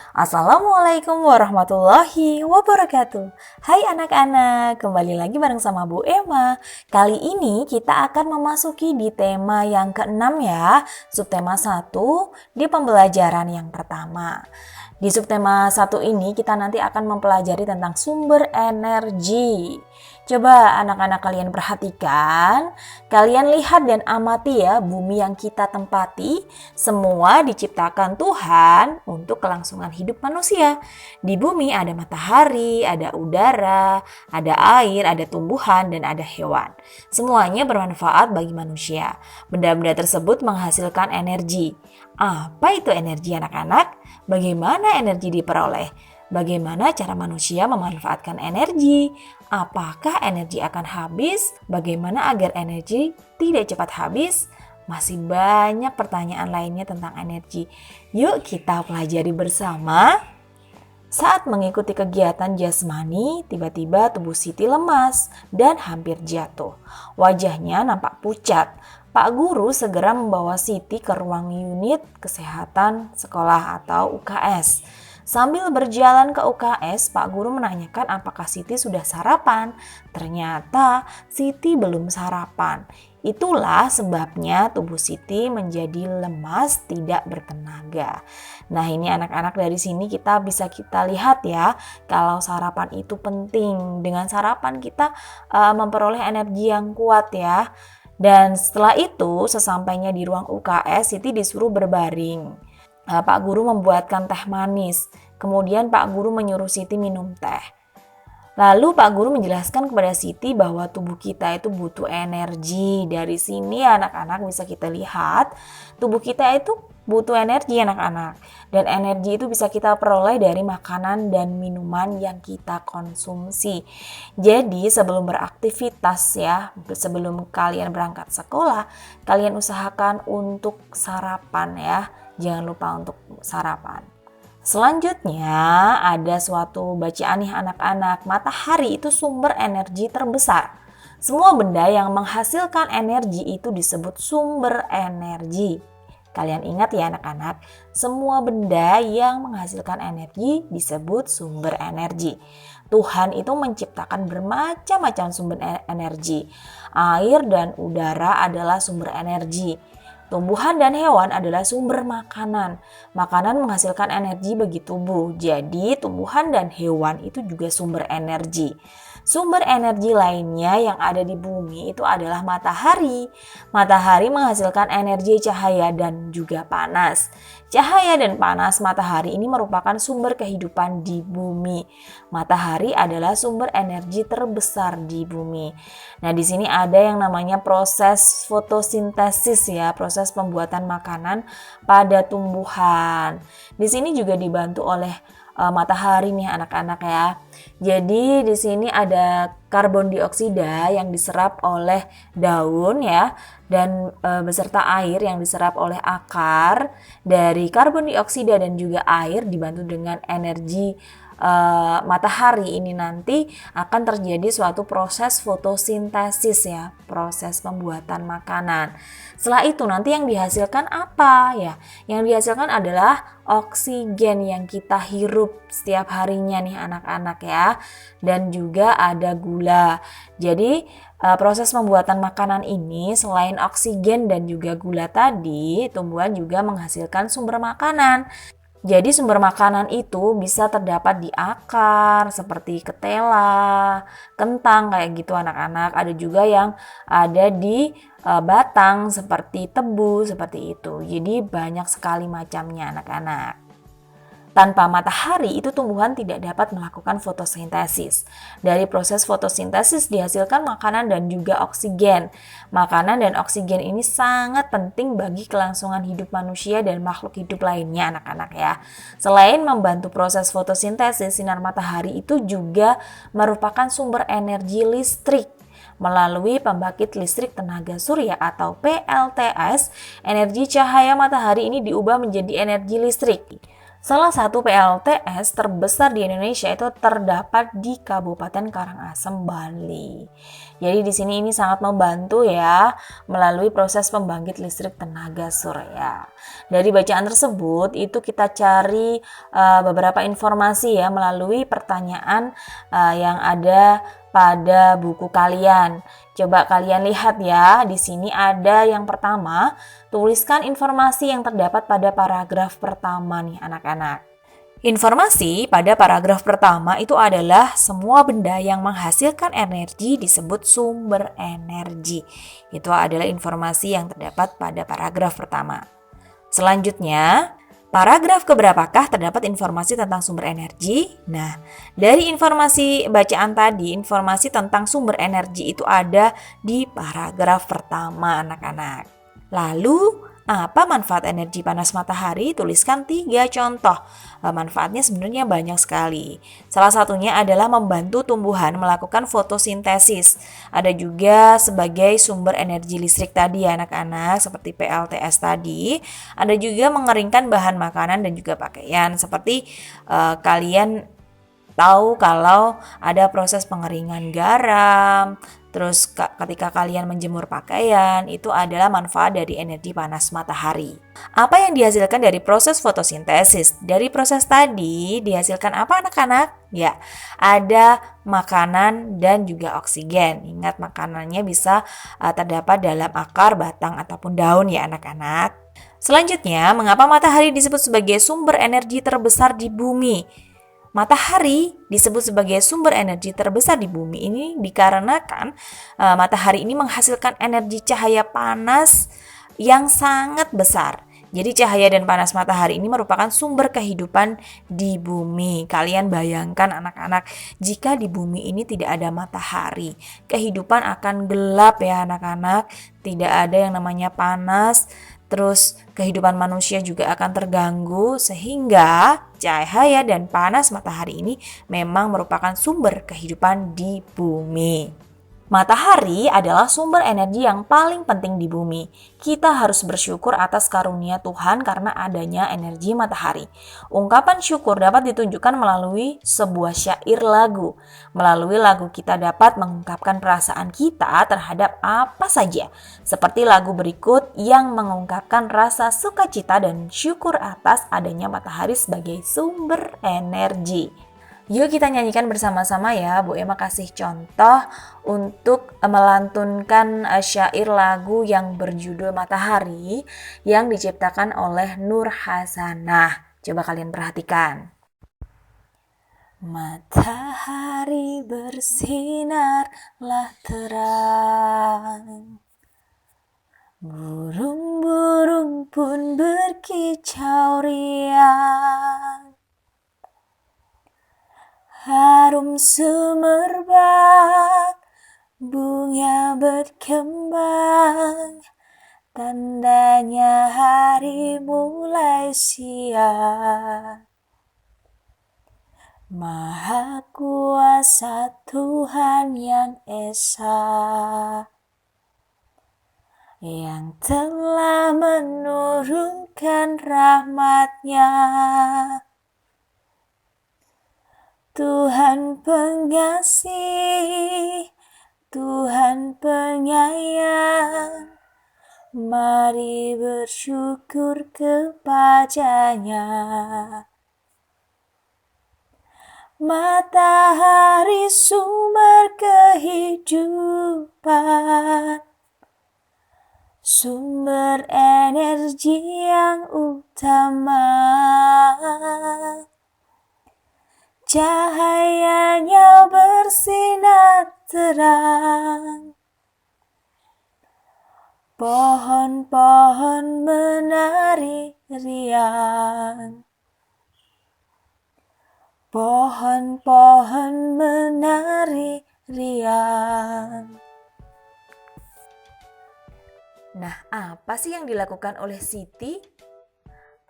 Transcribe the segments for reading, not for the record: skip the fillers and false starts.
Assalamualaikum warahmatullahi wabarakatuh. Hai anak-anak, kembali lagi bareng sama Bu Emma. Kali ini kita akan memasuki di tema yang keenam ya, subtema 1 di pembelajaran yang pertama. Di subtema 1 ini kita nanti akan mempelajari tentang sumber energi. Coba anak-anak kalian perhatikan, kalian lihat dan amati ya, bumi yang kita tempati semua diciptakan Tuhan untuk kelangsungan hidup manusia. Di bumi ada matahari, ada udara, ada air, ada tumbuhan, dan ada hewan. Semuanya bermanfaat bagi manusia. Benda-benda tersebut menghasilkan energi. Apa itu energi anak-anak? Bagaimana energi diperoleh? Bagaimana cara manusia memanfaatkan energi? Apakah energi akan habis? Bagaimana agar energi tidak cepat habis? Masih banyak pertanyaan lainnya tentang energi. Yuk kita pelajari bersama. Saat mengikuti kegiatan jasmani, tiba-tiba tubuh Siti lemas dan hampir jatuh. Wajahnya nampak pucat. Pak Guru segera membawa Siti ke ruang unit kesehatan sekolah atau UKS. Sambil berjalan ke UKS, Pak Guru menanyakan apakah Siti sudah sarapan. Ternyata Siti belum sarapan. Itulah sebabnya tubuh Siti menjadi lemas, tidak bertenaga. Nah, ini anak-anak, dari sini kita lihat ya, kalau sarapan itu penting. Dengan sarapan kita memperoleh energi yang kuat ya. Dan setelah itu, sesampainya di ruang UKS, Siti disuruh berbaring. Pak Guru membuatkan teh manis. Kemudian Pak Guru menyuruh Siti minum teh. Lalu Pak Guru menjelaskan kepada Siti bahwa tubuh kita itu butuh energi. Dari sini anak-anak bisa kita lihat, tubuh kita itu butuh energi anak-anak. Dan energi itu bisa kita peroleh dari makanan dan minuman yang kita konsumsi. Jadi sebelum beraktivitas ya, sebelum kalian berangkat sekolah, kalian usahakan untuk sarapan ya. Jangan lupa untuk sarapan. Selanjutnya ada suatu bacaan nih anak-anak. Matahari itu sumber energi terbesar. Semua benda yang menghasilkan energi itu disebut sumber energi. Kalian ingat ya anak-anak, semua benda yang menghasilkan energi disebut sumber energi. Tuhan itu menciptakan bermacam-macam sumber energi. Air dan udara adalah sumber energi. Tumbuhan dan hewan adalah sumber makanan. Makanan menghasilkan energi bagi tubuh. Jadi tumbuhan dan hewan itu juga sumber energi. Sumber energi lainnya yang ada di bumi itu adalah matahari. Matahari menghasilkan energi cahaya dan juga panas. Cahaya dan panas matahari ini merupakan sumber kehidupan di bumi. Matahari adalah sumber energi terbesar di bumi. Nah, di sini ada yang namanya proses fotosintesis ya, proses pembuatan makanan pada tumbuhan. Di sini juga dibantu oleh matahari nih anak-anak ya. Jadi di sini ada karbon dioksida yang diserap oleh daun ya, dan beserta air yang diserap oleh akar. Dari karbon dioksida dan juga air dibantu dengan energi matahari ini nanti akan terjadi suatu proses fotosintesis ya, proses pembuatan makanan. Setelah itu nanti yang dihasilkan apa ya? Yang dihasilkan adalah oksigen yang kita hirup setiap harinya nih anak-anak ya, dan juga ada gula. Jadi proses pembuatan makanan ini selain oksigen dan juga gula tadi, tumbuhan juga menghasilkan sumber makanan. Jadi sumber makanan itu bisa terdapat di akar seperti ketela, kentang kayak gitu anak-anak. Ada juga yang ada di batang seperti tebu seperti itu. Jadi banyak sekali macamnya anak-anak. Tanpa matahari itu tumbuhan tidak dapat melakukan fotosintesis. Dari proses fotosintesis dihasilkan makanan dan juga oksigen. Makanan dan oksigen ini sangat penting bagi kelangsungan hidup manusia dan makhluk hidup lainnya anak-anak ya. Selain membantu proses fotosintesis, sinar matahari itu juga merupakan sumber energi listrik. Melalui pembangkit listrik tenaga surya atau PLTS, energi cahaya matahari ini diubah menjadi energi listrik. Salah satu PLTS terbesar di Indonesia itu terdapat di Kabupaten Karangasem, Bali. Jadi di sini ini sangat membantu ya melalui proses pembangkit listrik tenaga surya. Dari bacaan tersebut itu kita cari beberapa informasi ya melalui pertanyaan yang ada pada buku kalian. Coba kalian lihat ya, di sini ada yang pertama, tuliskan informasi yang terdapat pada paragraf pertama nih anak-anak. Informasi pada paragraf pertama itu adalah semua benda yang menghasilkan energi disebut sumber energi. Itu adalah informasi yang terdapat pada paragraf pertama. Selanjutnya, paragraf keberapakah terdapat informasi tentang sumber energi? Nah, dari informasi bacaan tadi, informasi tentang sumber energi itu ada di paragraf pertama anak-anak. Lalu, apa manfaat energi panas matahari? Tuliskan 3 contoh. Manfaatnya sebenarnya banyak sekali. Salah satunya adalah membantu tumbuhan melakukan fotosintesis. Ada juga sebagai sumber energi listrik tadi ya anak-anak, seperti PLTS tadi. Ada juga mengeringkan bahan makanan dan juga pakaian. Seperti kalian tahu kalau ada proses pengeringan garam. Terus ketika kalian menjemur pakaian, itu adalah manfaat dari energi panas matahari. Apa yang dihasilkan dari proses fotosintesis? Dari proses tadi dihasilkan apa anak-anak? Ya, ada makanan dan juga oksigen. Ingat makanannya bisa terdapat dalam akar, batang, ataupun daun ya anak-anak. Selanjutnya, mengapa matahari disebut sebagai sumber energi terbesar di bumi? Matahari disebut sebagai sumber energi terbesar di bumi ini dikarenakan matahari ini menghasilkan energi cahaya panas yang sangat besar. Jadi cahaya dan panas matahari ini merupakan sumber kehidupan di bumi. Kalian bayangkan anak-anak, jika di bumi ini tidak ada matahari, kehidupan akan gelap ya anak-anak. Tidak ada yang namanya panas. Terus kehidupan manusia juga akan terganggu sehingga cahaya dan panas matahari ini memang merupakan sumber kehidupan di bumi. Matahari adalah sumber energi yang paling penting di bumi. Kita harus bersyukur atas karunia Tuhan karena adanya energi matahari. Ungkapan syukur dapat ditunjukkan melalui sebuah syair lagu. Melalui lagu kita dapat mengungkapkan perasaan kita terhadap apa saja. Seperti lagu berikut yang mengungkapkan rasa sukacita dan syukur atas adanya matahari sebagai sumber energi. Yuk kita nyanyikan bersama-sama ya. Bu Emma kasih contoh untuk melantunkan syair lagu yang berjudul Matahari yang diciptakan oleh Nur Hasanah. Coba kalian perhatikan. Matahari bersinarlah terang, burung-burung pun berkicau riang. Harum semerbak bunga berkembang, tandanya hari mulai siang. Maha kuasa Tuhan yang esa, yang telah menurunkan rahmat-Nya. Tuhan pengasih, Tuhan penyayang, mari bersyukur kepada-Nya. Matahari sumber kehidupan, sumber energi yang utama. Cahayanya bersinar terang, pohon-pohon menari riang, pohon-pohon menari riang. Nah, apa sih yang dilakukan oleh Siti?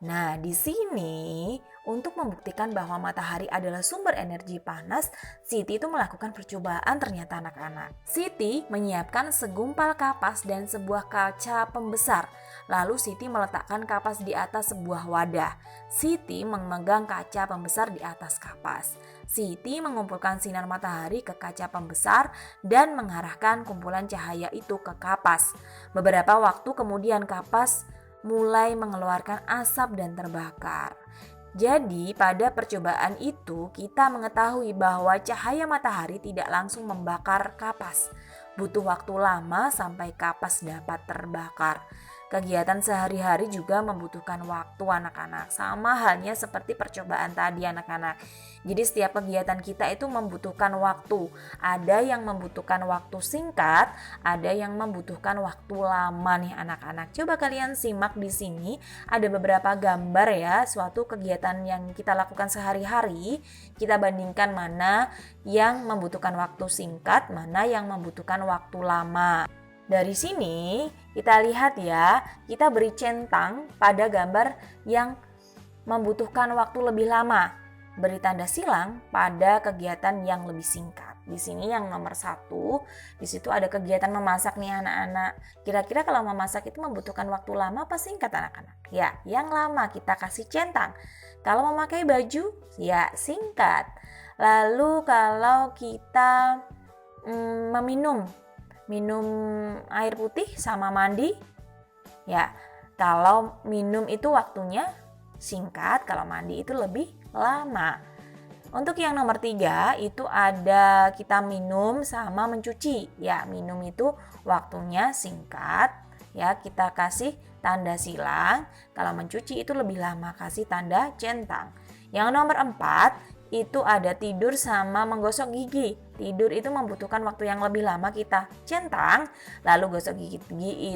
Nah, di sini Untuk membuktikan bahwa matahari adalah sumber energi panas, Siti itu melakukan percobaan ternyata anak-anak. Siti menyiapkan segumpal kapas dan sebuah kaca pembesar. Lalu Siti meletakkan kapas di atas sebuah wadah. Siti memegang kaca pembesar di atas kapas. Siti mengumpulkan sinar matahari ke kaca pembesar dan mengarahkan kumpulan cahaya itu ke kapas. Beberapa waktu kemudian kapas mulai mengeluarkan asap dan terbakar. Jadi pada percobaan itu kita mengetahui bahwa cahaya matahari tidak langsung membakar kapas. Butuh waktu lama sampai kapas dapat terbakar. Kegiatan sehari-hari juga membutuhkan waktu anak-anak. Sama halnya seperti percobaan tadi anak-anak. Jadi setiap kegiatan kita itu membutuhkan waktu. Ada yang membutuhkan waktu singkat, ada yang membutuhkan waktu lama nih anak-anak. Coba kalian simak di sini, ada beberapa gambar ya, suatu kegiatan yang kita lakukan sehari-hari. Kita bandingkan mana yang membutuhkan waktu singkat, mana yang membutuhkan waktu lama. Dari sini kita lihat ya, kita beri centang pada gambar yang membutuhkan waktu lebih lama. Beri tanda silang pada kegiatan yang lebih singkat. Di sini yang nomor 1, di situ ada kegiatan memasak nih anak-anak. Kira-kira kalau memasak itu membutuhkan waktu lama apa singkat anak-anak? Ya, yang lama kita kasih centang. Kalau memakai baju, ya singkat. Lalu kalau kita minum air putih sama mandi, ya kalau minum itu waktunya singkat, kalau mandi itu lebih lama. Untuk yang nomor 3 itu ada kita minum sama mencuci. Ya, minum itu waktunya singkat, ya kita kasih tanda silang. Kalau mencuci itu lebih lama, kasih tanda centang. Yang nomor 4 itu ada tidur sama menggosok gigi. Tidur itu membutuhkan waktu yang lebih lama, kita centang. Lalu gosok gigi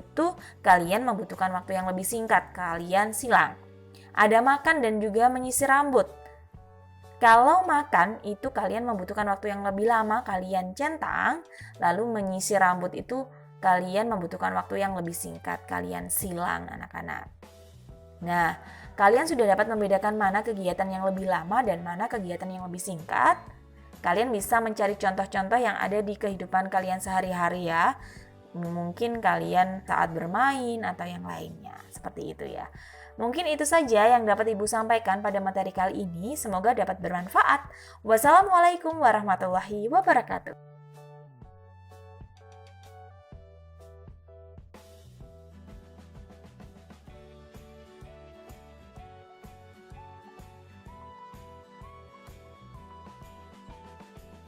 itu kalian membutuhkan waktu yang lebih singkat, kalian silang. Ada makan dan juga menyisir rambut. Kalau makan itu kalian membutuhkan waktu yang lebih lama, kalian centang. Lalu menyisir rambut itu kalian membutuhkan waktu yang lebih singkat, kalian silang anak-anak. Nah, kalian sudah dapat membedakan mana kegiatan yang lebih lama dan mana kegiatan yang lebih singkat. Kalian bisa mencari contoh-contoh yang ada di kehidupan kalian sehari-hari ya. Mungkin kalian saat bermain atau yang lainnya. Seperti itu ya. Mungkin itu saja yang dapat Ibu sampaikan pada materi kali ini. Semoga dapat bermanfaat. Wassalamualaikum warahmatullahi wabarakatuh.